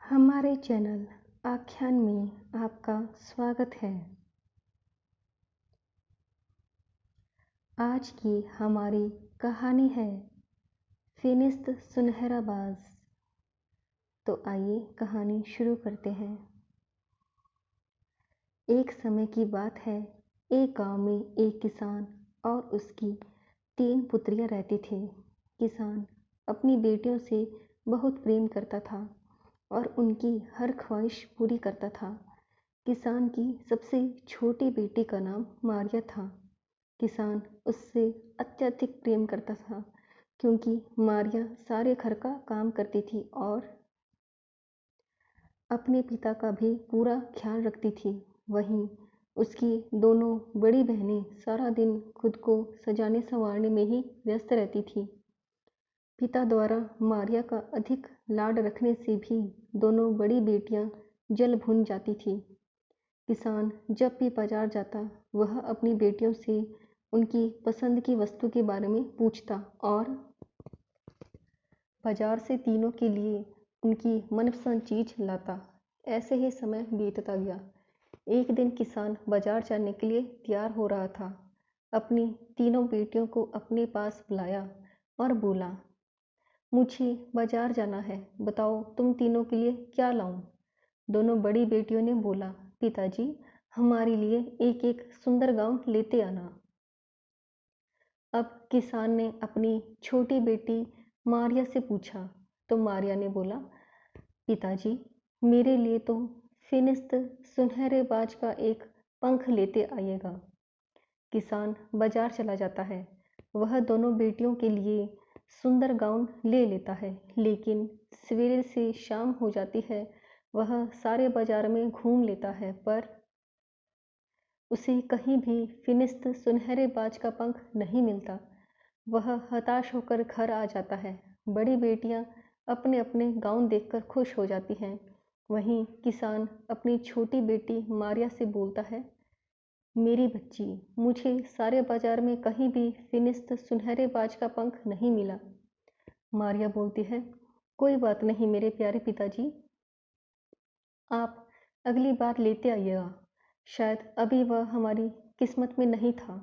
हमारे चैनल आख्यान में आपका स्वागत है। आज की हमारी कहानी है फिनिस्त सुनहरा बाज। तो आइए कहानी शुरू करते हैं। एक समय की बात है, एक गांव में एक किसान और उसकी 3 पुत्रियां रहती थी। किसान अपनी बेटियों से बहुत प्रेम करता था और उनकी हर ख्वाहिश पूरी करता था। किसान की सबसे छोटी बेटी का नाम मारिया था। किसान उससे अत्यधिक प्रेम करता था क्योंकि मारिया सारे घर का काम करती थी और अपने पिता का भी पूरा ख्याल रखती थी। वहीं उसकी दोनों बड़ी बहनें सारा दिन खुद को सजाने संवारने में ही व्यस्त रहती थी। पिता द्वारा मारिया का अधिक लाड रखने से भी दोनों बड़ी बेटियां जल भुन जाती थी। किसान जब भी बाजार जाता, वह अपनी बेटियों से उनकी पसंद की वस्तु के बारे में पूछता और बाजार से तीनों के लिए उनकी मनपसंद चीज लाता। ऐसे ही समय बीतता गया। एक दिन किसान बाजार जाने के लिए तैयार हो रहा था। अपनी तीनों बेटियों को अपने पास बुलाया और बोला, मुझे बाजार जाना है, बताओ तुम तीनों के लिए क्या लाऊं। दोनों बड़ी बेटियों ने बोला, पिताजी हमारे लिए एक एक सुंदर गाउन लेते आना। अब किसान ने अपनी छोटी बेटी मारिया से पूछा, तो मारिया ने बोला, पिताजी मेरे लिए तो फिनिस्त सुनहरे बाज का एक पंख लेते आइएगा। किसान बाजार चला जाता है। वह दोनों बेटियों के लिए सुंदर गाउन ले लेता है, लेकिन सवेरे से शाम हो जाती है। वह सारे बाजार में घूम लेता है, पर उसे कहीं भी फिनिस्त सुनहरे बाज का पंख नहीं मिलता। वह हताश होकर घर आ जाता है। बड़ी बेटियां अपने अपने गाउन देखकर खुश हो जाती हैं। वहीं किसान अपनी छोटी बेटी मारिया से बोलता है, मेरी बच्ची, मुझे सारे बाजार में कहीं भी फिनिस्त सुनहरे बाज का पंख नहीं मिला। मारिया बोलती है, कोई बात नहीं मेरे प्यारे पिताजी, आप अगली बार लेते आइएगा। शायद अभी वह हमारी किस्मत में नहीं था।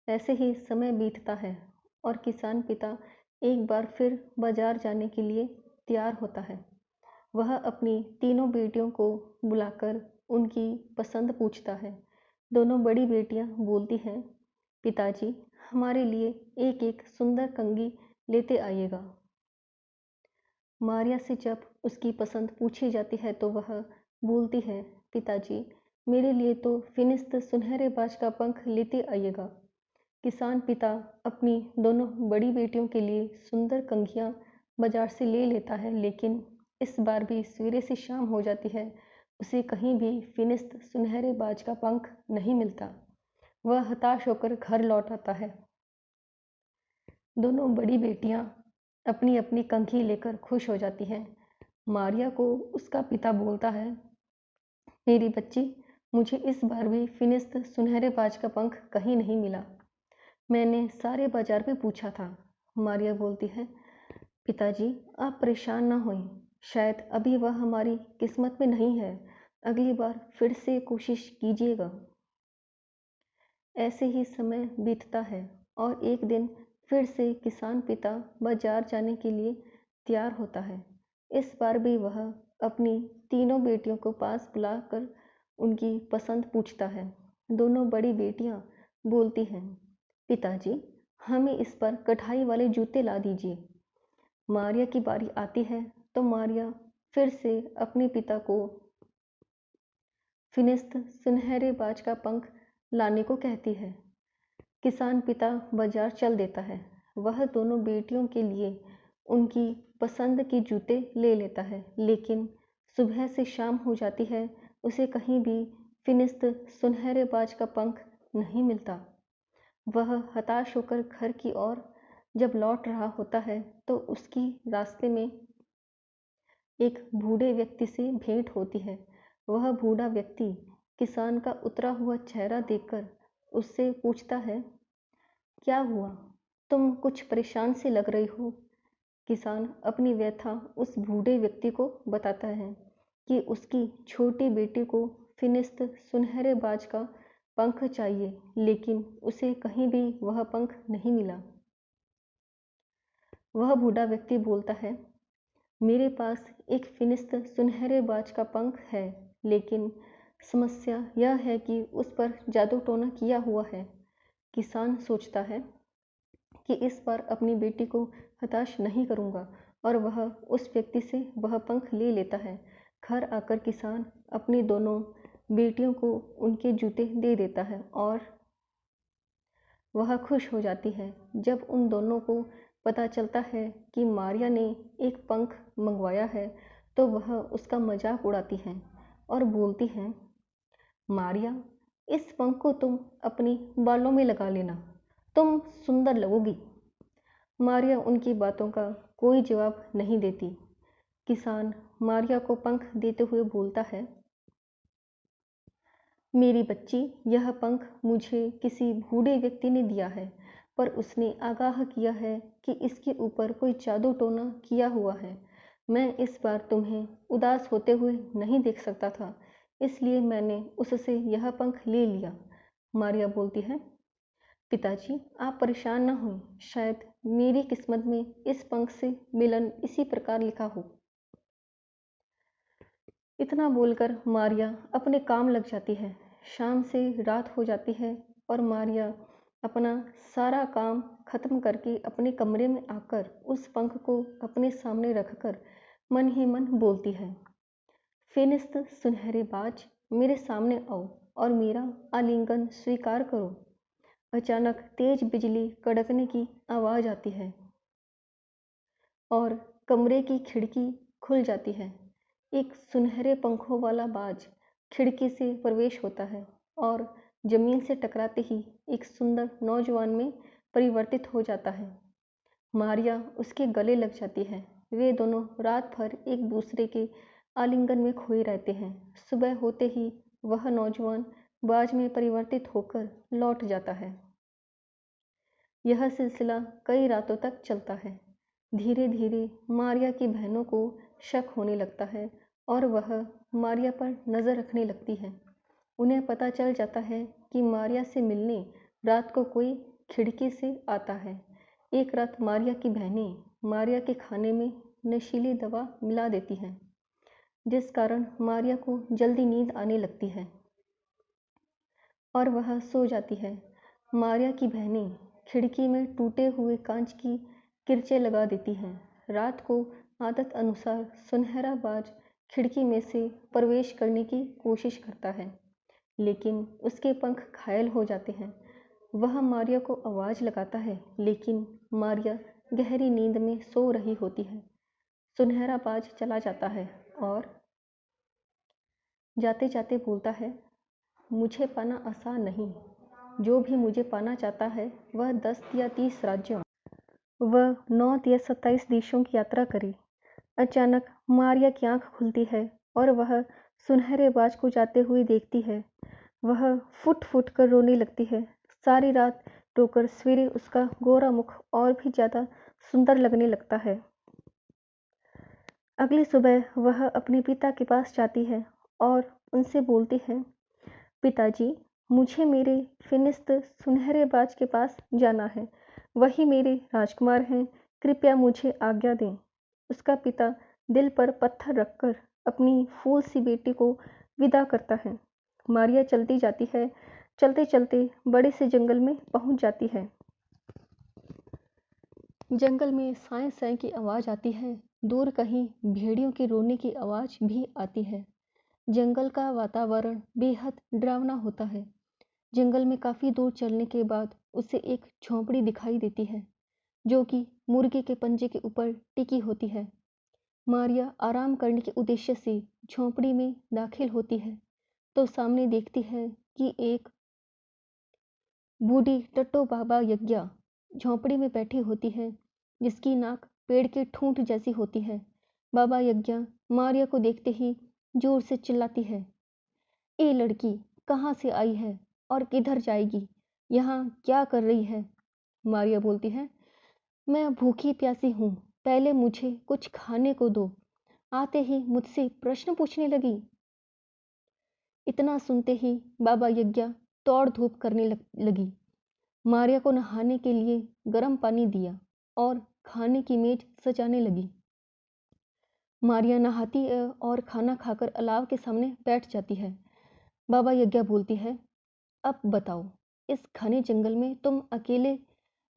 ऐसे ही समय बीतता है और किसान पिता एक बार फिर बाजार जाने के लिए तैयार होता है। वह अपनी तीनों बेटियों को बुलाकर उनकी पसंद पूछता है। दोनों बड़ी बेटियां बोलती हैं, पिताजी हमारे लिए एक एक सुंदर कंघी लेते आइएगा। मारिया से जब उसकी पसंद पूछी जाती है तो वह बोलती है, पिताजी मेरे लिए तो फिनिस्त सुनहरे बाज का पंख लेते आइएगा। किसान पिता अपनी दोनों बड़ी बेटियों के लिए सुंदर कंघियाँ बाजार से ले लेता है, लेकिन इस बार भी सवेरे से शाम हो जाती है। उसे कहीं भी फिनिस्त सुनहरे बाज का पंख नहीं मिलता। वह हताश होकर घर लौट आता है। दोनों बड़ी बेटियां अपनी अपनी कंघी लेकर खुश हो जाती हैं। मारिया को उसका पिता बोलता है, मेरी बच्ची, मुझे इस बार भी फिनिस्त सुनहरे बाज का पंख कहीं नहीं मिला। मैंने सारे बाजार में पूछा था। मारिया बोलती है, पिताजी आप परेशान ना होएं, शायद अभी वह हमारी किस्मत में नहीं है। अगली बार फिर से कोशिश कीजिएगा। ऐसे ही समय बीतता है और एक दिन फिर से किसान पिता बाजार जाने के लिए तैयार होता है। इस बार भी वह अपनी तीनों बेटियों को पास बुलाकर उनकी पसंद पूछता है। दोनों बड़ी बेटियां बोलती हैं, पिताजी हमें इस बार कढ़ाई वाले जूते ला दीजिए। मारिया की बारी आती है तो मारिया फिर से अपने पिता को फिनिस्त सुनहरे बाज का पंख लाने को कहती है। किसान पिता बाजार चल देता है। वह दोनों बेटियों के लिए उनकी पसंद के जूते ले लेता है, लेकिन सुबह से शाम हो जाती है, उसे कहीं भी फिनिस्त सुनहरे बाज का पंख नहीं मिलता। वह हताश होकर घर की ओर जब लौट रहा होता है तो उसकी रास्ते में एक बूढ़े व्यक्ति से भेंट होती है। वह बूढ़ा व्यक्ति किसान का उतरा हुआ चेहरा देखकर उससे पूछता है, क्या हुआ, तुम कुछ परेशान से लग रही हो। किसान अपनी व्यथा उस बूढ़े व्यक्ति को बताता है। कि उसकी छोटी बेटी को फिनिस्त सुनहरे बाज का पंख चाहिए, लेकिन उसे कहीं भी वह पंख नहीं मिला। वह बूढ़ा व्यक्ति बोलता है, मेरे पास एक फिनिस्त सुनहरे बाज का पंख है, लेकिन समस्या यह है कि उस पर जादू टोना किया हुआ है। किसान सोचता है कि इस बार अपनी बेटी को हताश नहीं करूंगा, और वह उस व्यक्ति से वह पंख ले लेता है। घर आकर किसान अपनी दोनों बेटियों को उनके जूते दे देता है और वह खुश हो जाती है। जब उन दोनों को पता चलता है कि मारिया ने एक पंख मंगवाया है, तो वह उसका मजाक उड़ाती हैं और बोलती हैं, मारिया, इस पंख को तुम अपनी बालों में लगा लेना, तुम सुंदर लगोगी। मारिया उनकी बातों का कोई जवाब नहीं देती। किसान मारिया को पंख देते हुए बोलता है, मेरी बच्ची, यह पंख मुझे किसी बूढ़े व्यक्ति ने दिया है, पर उसने आगाह किया है कि इसके ऊपर कोई जादू टोना किया हुआ है। मैं इस बार तुम्हें उदास होते हुए नहीं देख सकता था, इसलिए मैंने उससे यह पंख ले लिया। मारिया बोलती है, पिताजी, आप परेशान न हों, शायद मेरी किस्मत में इस पंख से मिलन इसी प्रकार लिखा हो। इतना बोलकर मारिया अपने काम लग जाती है। शाम से रात हो जाती है और मारिया अपना सारा काम खत्म करके अपने कमरे में आकर उस पंख को अपने सामने रखकर मन ही मन बोलती है, फिनिस्त सुनहरे बाज, मेरे सामने आओ और मेरा आलिंगन स्वीकार करो। अचानक तेज बिजली कड़कने की आवाज आती है और कमरे की खिड़की खुल जाती है। एक सुनहरे पंखों वाला बाज खिड़की से प्रवेश होता है और जमीन से टकराते ही एक सुंदर नौजवान में परिवर्तित हो जाता है। मारिया उसके गले लग जाती है। वे दोनों रात भर एक दूसरे के आलिंगन में खोए रहते हैं। सुबह होते ही वह नौजवान बाज में परिवर्तित होकर लौट जाता है। यह सिलसिला कई रातों तक चलता है। धीरे धीरे मारिया की बहनों को शक होने लगता है और वह मारिया पर नज़र रखने लगती है। उन्हें पता चल जाता है कि मारिया से मिलने रात को कोई खिड़की से आता है। एक रात मारिया की बहनें मारिया के खाने में नशीली दवा मिला देती हैं, जिस कारण मारिया को जल्दी नींद आने लगती है और वह सो जाती है। मारिया की बहनें खिड़की में टूटे हुए कांच की किरचें लगा देती हैं। रात को आदत अनुसार सुनहरा बाज खिड़की में से प्रवेश करने की कोशिश करता है, लेकिन उसके पंख घायल हो जाते हैं। वह मारिया को आवाज़ लगाता है, लेकिन मारिया गहरी नींद में सो रही होती है। सुनहरा बाज चला जाता है और जाते जाते बोलता है, मुझे पाना आसान नहीं। जो भी मुझे पाना चाहता है वह 10 या 30 राज्यों, वह 9 या 27 देशों की यात्रा करे। अचानक मारिया की आंख खुलती है और वह सुनहरे बाज को जाते हुए देखती है। वह फुट फुट कर रोने लगती है। सारी रात रोकर सवेरे उसका गोरा मुख और भी ज़्यादा सुंदर लगने लगता है। अगली सुबह वह अपने पिता के पास जाती है और उनसे बोलती है, पिताजी, मुझे मेरे फिनिस्त सुनहरे बाज के पास जाना है। वही मेरे राजकुमार हैं, कृपया मुझे आज्ञा दें। उसका पिता दिल पर पत्थर रखकर अपनी फूल सी बेटी को विदा करता है। मारिया चलती जाती है। चलते चलते बड़े से जंगल में पहुंच जाती है। जंगल में साए साए की आवाज़ आती है। दूर कहीं भेड़ियों के रोने की आवाज़ भी आती है। जंगल का वातावरण बेहद डरावना होता है। जंगल में काफ़ी दूर चलने के बाद उसे एक झोंपड़ी दिखाई देती है, जो कि मुर्गे के पंजे के ऊपर टिकी होती है। मारिया आराम करने के उद्देश्य से झोंपड़ी में दाखिल होती है, तो सामने देखती है कि एक बूढ़ी टट्टो बाबा यज्ञा झोंपड़ी में बैठी होती है, जिसकी नाक पेड़ के ठूंठ जैसी होती है। बाबा यज्ञा मारिया को देखते ही जोर से चिल्लाती है, ए लड़की, कहाँ से आई है और किधर जाएगी? यहाँ क्या कर रही है? मारिया बोलती है, मैं भूखी प्यासी हूँ, पहले मुझे कुछ खाने को दो। आते ही मुझसे प्रश्न पूछने लगी। इतना सुनते ही बाबा यज्ञ दौड़ धूप करने लगी। मारिया को नहाने के लिए गर्म पानी दिया और खाने की मेज सजाने लगी। मारिया नहाती है और खाना खाकर अलाव के सामने बैठ जाती है। बाबा यज्ञ बोलती है, अब बताओ, इस घने जंगल में तुम अकेले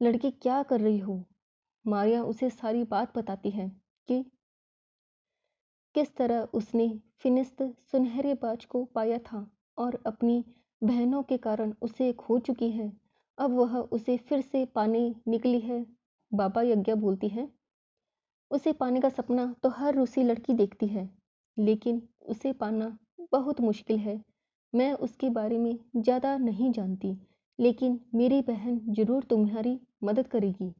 लड़की क्या कर रही हो? मारिया उसे सारी बात बताती है कि किस तरह उसने फिनिस्त सुनहरे बाज को पाया था और अपनी बहनों के कारण उसे खो चुकी है। अब वह उसे फिर से पाने निकली है। बाबा यज्ञ बोलती है, उसे पाने का सपना तो हर रूसी लड़की देखती है, लेकिन उसे पाना बहुत मुश्किल है। मैं उसके बारे में ज़्यादा नहीं जानती, लेकिन मेरी बहन जरूर तुम्हारी मदद करेगी।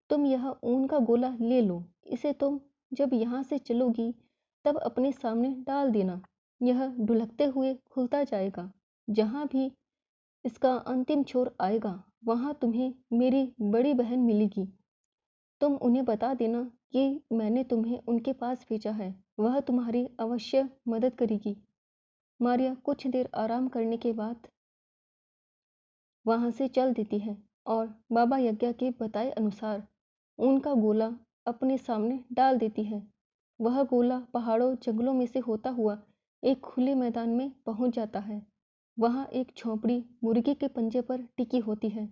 तुम यह ऊन का गोला ले लो। इसे तुम जब यहाँ से चलोगी तब अपने सामने डाल देना। यह ढुलकते हुए खुलता जाएगा। जहाँ भी इसका अंतिम छोर आएगा वहाँ तुम्हें मेरी बड़ी बहन मिलेगी। तुम उन्हें बता देना कि मैंने तुम्हें उनके पास भेजा है। वह तुम्हारी अवश्य मदद करेगी। मारिया कुछ देर आराम करने के बाद वहाँ से चल देती है और बाबा यज्ञ के बताए अनुसार ऊन का गोला अपने सामने डाल देती है। वह गोला पहाड़ों जंगलों में से होता हुआ एक खुले मैदान में पहुंच जाता है। वहाँ एक झोंपड़ी मुर्गी के पंजे पर टिकी होती है।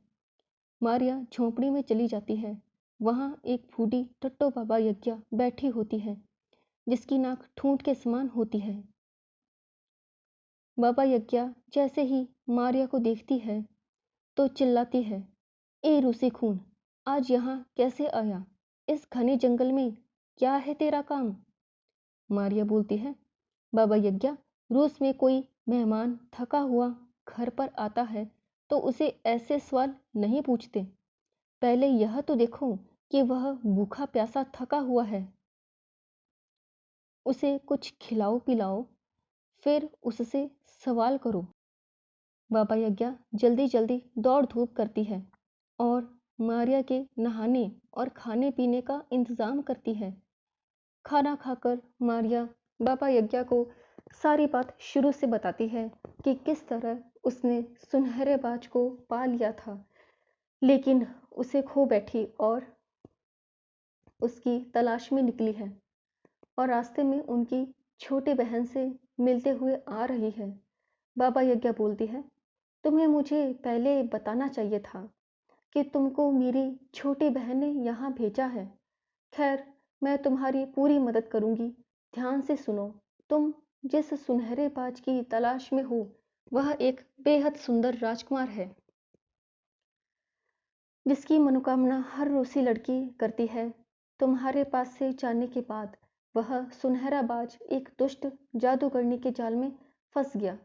मारिया झोंपड़ी में चली जाती है। वहाँ एक बूढ़ी टट्टो बाबा यज्ञ बैठी होती है, जिसकी नाक ठूंठ के समान होती है। बाबा यज्ञ जैसे ही मारिया को देखती है तो चिल्लाती है, ए रूसी खून, आज यहाँ कैसे आया? इस घने जंगल में क्या है तेरा काम? मारिया बोलती है, बाबा यज्ञ, रूस में कोई मेहमान थका हुआ घर पर आता है तो उसे ऐसे सवाल नहीं पूछते। पहले यह तो देखो कि वह भूखा प्यासा थका हुआ है। उसे कुछ खिलाओ पिलाओ, फिर उससे सवाल करो। बाबा यज्ञ जल्दी जल्दी दौड़ धूप करती है और मारिया के नहाने और खाने पीने का इंतजाम करती है। खाना खाकर मारिया बाबा यज्ञ को सारी बात शुरू से बताती है कि किस तरह उसने सुनहरे बाज को पा लिया था, लेकिन उसे खो बैठी और उसकी तलाश में निकली है और रास्ते में उनकी छोटी बहन से मिलते हुए आ रही है। बाबा यज्ञ बोलती है, तुम्हें मुझे पहले बताना चाहिए था कि तुमको मेरी छोटी बहन ने यहाँ भेजा है। खैर, मैं तुम्हारी पूरी मदद करूंगी। ध्यान से सुनो। तुम जिस सुनहरे बाज की तलाश में हो वह एक बेहद सुंदर राजकुमार है, जिसकी मनोकामना हर रूसी लड़की करती है। तुम्हारे पास से जाने के बाद वह सुनहरा बाज एक दुष्ट जादूगरनी के जाल में फंस गया।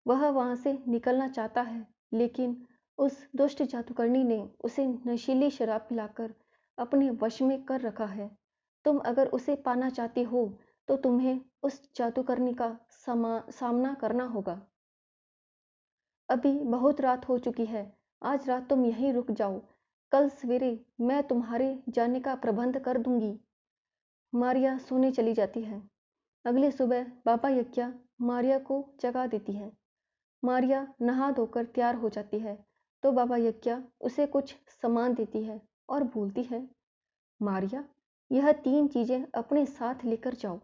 वह वहां से निकलना चाहता है, लेकिन उस दुष्ट जादूगरनी ने उसे नशीली शराब पिलाकर अपने वश में कर रखा है। तुम अगर उसे पाना चाहती हो तो तुम्हें उस जादूगरनी का सामना करना होगा। अभी बहुत रात हो चुकी है। आज रात तुम यहीं रुक जाओ। कल सवेरे मैं तुम्हारे जाने का प्रबंध कर दूंगी। मारिया सोने चली जाती है। अगली सुबह बाबा यज्ञ मारिया को जगा देती है। मारिया नहा धोकर तैयार हो जाती है तो बाबा यज्ञ उसे कुछ सामान देती है और बोलती है, मारिया, यह 3 चीजें अपने साथ लेकर जाओ।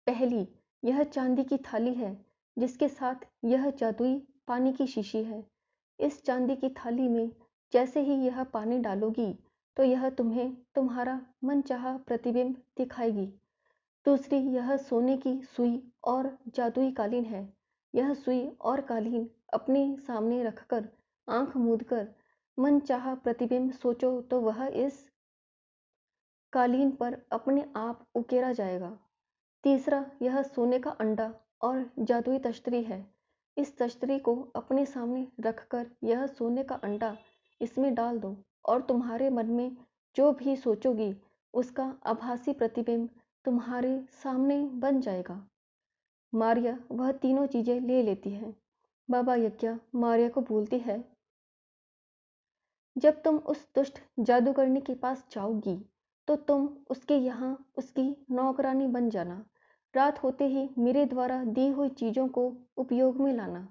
पहली, यह चांदी की थाली है जिसके साथ यह जादुई पानी की शीशी है। इस चांदी की थाली में जैसे ही यह पानी डालोगी तो यह तुम्हें तुम्हारा मनचाहा प्रतिबिंब दिखाएगी। दूसरी, यह सोने की सुई और जादुई कालीन है। यह सुई और कालीन अपने सामने रखकर आंख मूंदकर मनचाहा प्रतिबिंब सोचो तो वह इस कालीन पर अपने आप उकेरा जाएगा। तीसरा, यह सोने का अंडा और जादुई तश्तरी है। इस तश्तरी को अपने सामने रखकर यह सोने का अंडा इसमें डाल दो और तुम्हारे मन में जो भी सोचोगी उसका आभासी प्रतिबिंब तुम्हारे सामने बन जाएगा। मारिया वह तीनों चीजें ले लेती है। बाबा यज्ञ मारिया को बोलती है, जब तुम उस दुष्ट जादूगरनी के पास जाओगी तो तुम उसके यहाँ उसकी नौकरानी बन जाना। रात होते ही मेरे द्वारा दी हुई चीज़ों को उपयोग में लाना।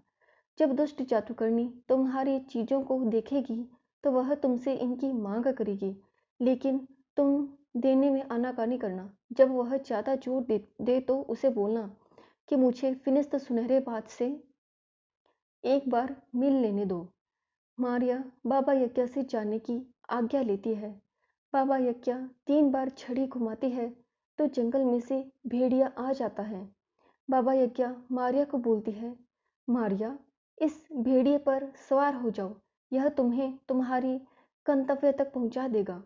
जब दुष्ट जादूगरनी तुम्हारी चीज़ों को देखेगी तो वह तुमसे इनकी मांग करेगी, लेकिन तुम देने में आनाकानी करना। जब वह ज़्यादा जोर दे तो उसे बोलना कि मुझे फिनिस्त सुनहरे बात से एक बार मिल लेने दो। मारिया बाबा यज्ञा से जाने की आज्ञा लेती है। बाबा यज्ञा 3 बार छड़ी घुमाती है तो जंगल में से भेड़िया आ जाता है। बाबा यज्ञा मारिया को बोलती है, मारिया, इस भेड़िए पर सवार हो जाओ, यह तुम्हें तुम्हारी गंतव्य तक पहुंचा देगा।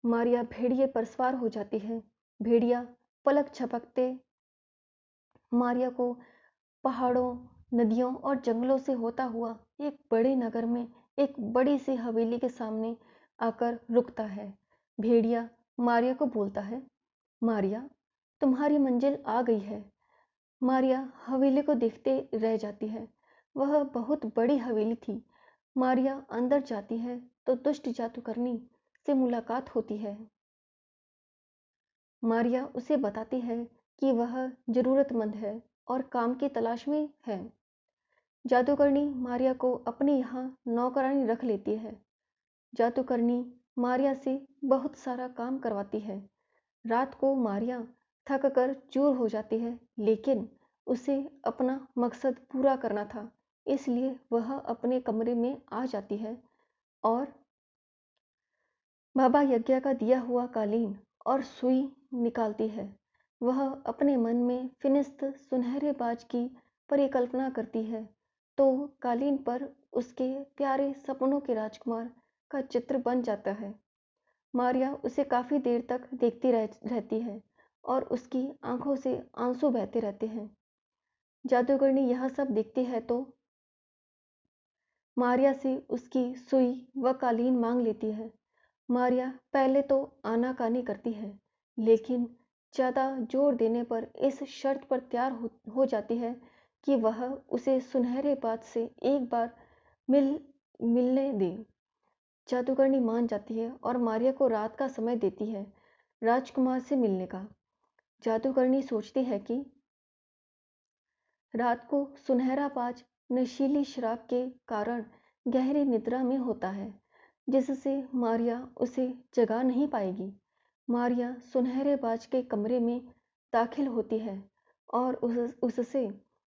मारिया भेड़िए पर सवार हो जाती है। भेड़िया पलक झपकते मारिया को पहाड़ों, नदियों और जंगलों से होता हुआ एक बड़े नगर में एक बड़ी सी हवेली के सामने आकर रुकता है। भेड़िया मारिया को बोलता है, मारिया, तुम्हारी मंजिल आ गई है। मारिया हवेली को देखते रह जाती है। वह बहुत बड़ी हवेली थी। मारिया अंदर जाती है तो दुष्ट जादूगरनी से मुलाकात होती है। मारिया उसे बताती है कि वह जरूरतमंद है और काम की तलाश में है। जादूगरनी मारिया को अपने यहाँ नौकरानी रख लेती है। जादूगरनी मारिया से बहुत सारा काम करवाती है। रात को मारिया थक कर चूर हो जाती है, लेकिन उसे अपना मकसद पूरा करना था, इसलिए वह अपने कमरे में आ जाती है और बाबा यज्ञा का दिया हुआ कालीन और सुई निकालती है। वह अपने मन में फिनिस्त सुनहरे बाज की परिकल्पना करती है तो कालीन पर उसके प्यारे सपनों के राजकुमार का चित्र बन जाता है। मारिया उसे काफ़ी देर तक देखती रहती है और उसकी आंखों से आंसू बहते रहते हैं। जादूगरनी यह सब देखती है तो मारिया से उसकी सुई व कालीन मांग लेती है। मारिया पहले तो आनाकानी करती है, लेकिन ज़्यादा जोर देने पर इस शर्त पर तैयार हो जाती है कि वह उसे सुनहरे बात से एक बार मिलने दे। जादूगरनी मान जाती है और मारिया को रात का समय देती है राजकुमार से मिलने का। जादूगरनी सोचती है कि रात को सुनहरा बाज नशीली शराब के कारण गहरी निद्रा में होता है, जिससे मारिया उसे जगा नहीं पाएगी। मारिया सुनहरे बाज के कमरे में दाखिल होती है और उससे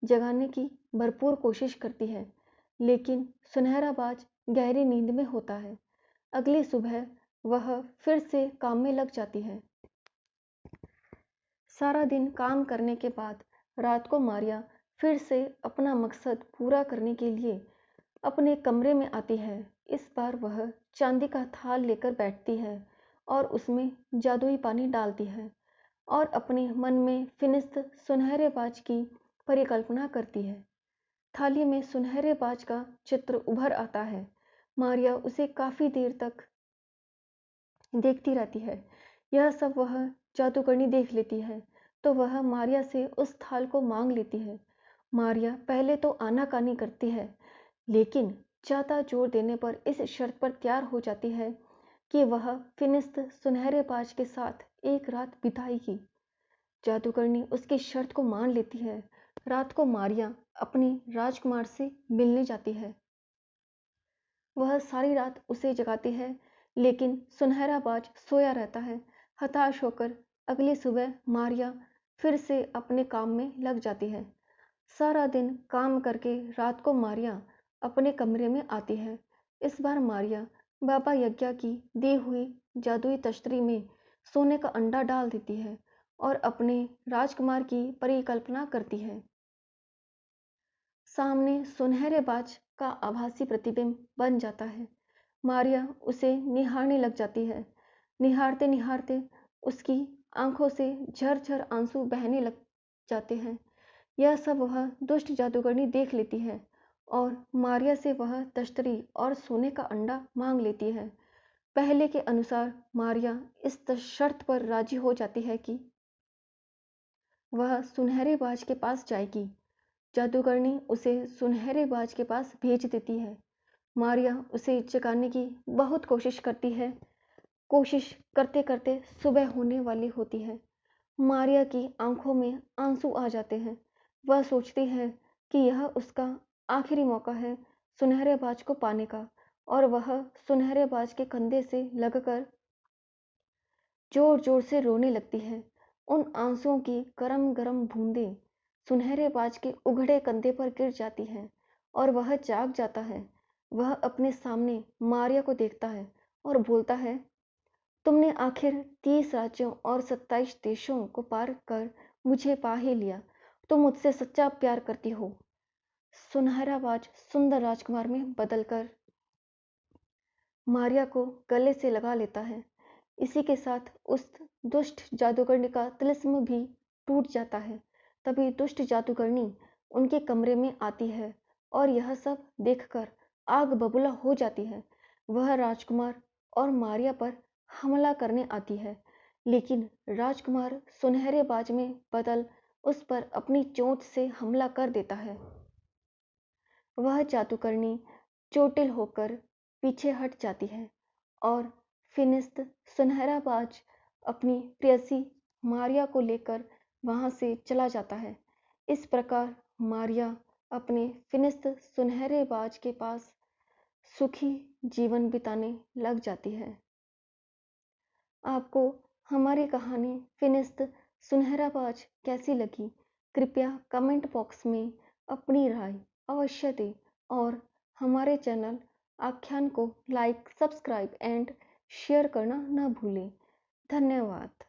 जगाने की भरपूर कोशिश करती है, लेकिन सुनहरा बाज गहरी नींद में होता है। अगली सुबह वह फिर से काम में लग जाती है। सारा दिन काम करने के बाद रात को मारिया फिर से अपना मकसद पूरा करने के लिए अपने कमरे में आती है। इस बार वह चांदी का थाल लेकर बैठती है और उसमें जादुई पानी डालती है और अपने मन में फिनिस्त सुनहरे बाज की परिकल्पना करती है। थाली में सुनहरे बाज का चित्र उभर आता है। मारिया उसे काफ़ी देर तक देखती रहती है। यह सब वह जादूगरनी देख लेती है तो वह मारिया से उस थाल को मांग लेती है। मारिया पहले तो आनाकानी करती है, लेकिन ज़्यादा जोर देने पर इस शर्त पर तैयार हो जाती है कि वह फिनिस्त सुनहरे बाज के साथ एक रात बिताएगी। जादूगरनी उसकी शर्त को मान लेती है। रात को मारिया अपने राजकुमार से मिलने जाती है। वह सारी रात उसे जगाती है, लेकिन सुनहरा बाज सोया रहता है। हताश होकर अगली सुबह मारिया फिर से अपने काम में लग जाती है। सारा दिन काम करके रात को मारिया अपने कमरे में आती है। इस बार मारिया बाबा यज्ञा की दी हुई जादुई तश्तरी में सोने का अंडा डाल देती है और अपने राजकुमार की परिकल्पना करती है। सामने सुनहरे बाज का आभासी प्रतिबिंब बन जाता है। मारिया उसे निहारने लग जाती है। निहारते निहारते उसकी आंखों से झरझर आंसू बहने लग जाते हैं। यह सब वह दुष्ट जादूगरनी देख लेती है और मारिया से वह तश्तरी और सोने का अंडा मांग लेती है। पहले के अनुसार मारिया इस शर्त पर राजी हो जाती है कि वह सुनहरे बाज के पास जाएगी। जादूगरनी उसे सुनहरे बाज के पास भेज देती है। मारिया उसे जगाने की बहुत कोशिश करती है, कोशिश करते करते सुबह होने वाली होती है। मारिया की आंखों में आंसू आ जाते हैं। वह सोचती है कि यह उसका आखिरी मौका है सुनहरे बाज को पाने का, और वह सुनहरे बाज के कंधे से लगकर जोर जोर से रोने लगती है। उन आंसुओं की गरम गरम बूंदें सुनहरे बाज के उघड़े कंधे पर गिर जाती हैं और वह जाग जाता है। वह अपने सामने मारिया को देखता है और बोलता है, तुमने आखिर 30 राज्यों और 27 देशों को पार कर मुझे पा ही लिया। तुम मुझसे सच्चा प्यार करती हो। सुनहरा बाज सुंदर राजकुमार में बदलकर मारिया को गले से लगा लेता है। इसी के साथ उस दुष्ट जादूगरनी का तिलिस्म भी टूट जाता है। तभी दुष्ट जादूगरनी उनके कमरे में आती है और यह सब देखकर आग बबूला हो जाती है। वह राजकुमार और मारिया पर हमला करने आती है, लेकिन राजकुमार सुनहरे बाज में बदल उस पर अपनी चोंच से हमला कर देता है। वह जादूगरनी चोटिल होकर पीछे हट जाती है और फिनिस्ट सुनहरा बाज अपनी प्रेयसी मारिया को लेकर वहां से चला जाता है। इस प्रकार मारिया अपने फिनिस्ट सुनहरे बाज के पास सुखी जीवन बिताने लग जाती है। आपको हमारी कहानी फिनिस्ट सुनहरा बाज कैसी लगी? कृपया कमेंट बॉक्स में अपनी राय अवश्य दें और हमारे चैनल आख्यान को लाइक, सब्सक्राइब एंड शेयर करना न भूलें। धन्यवाद।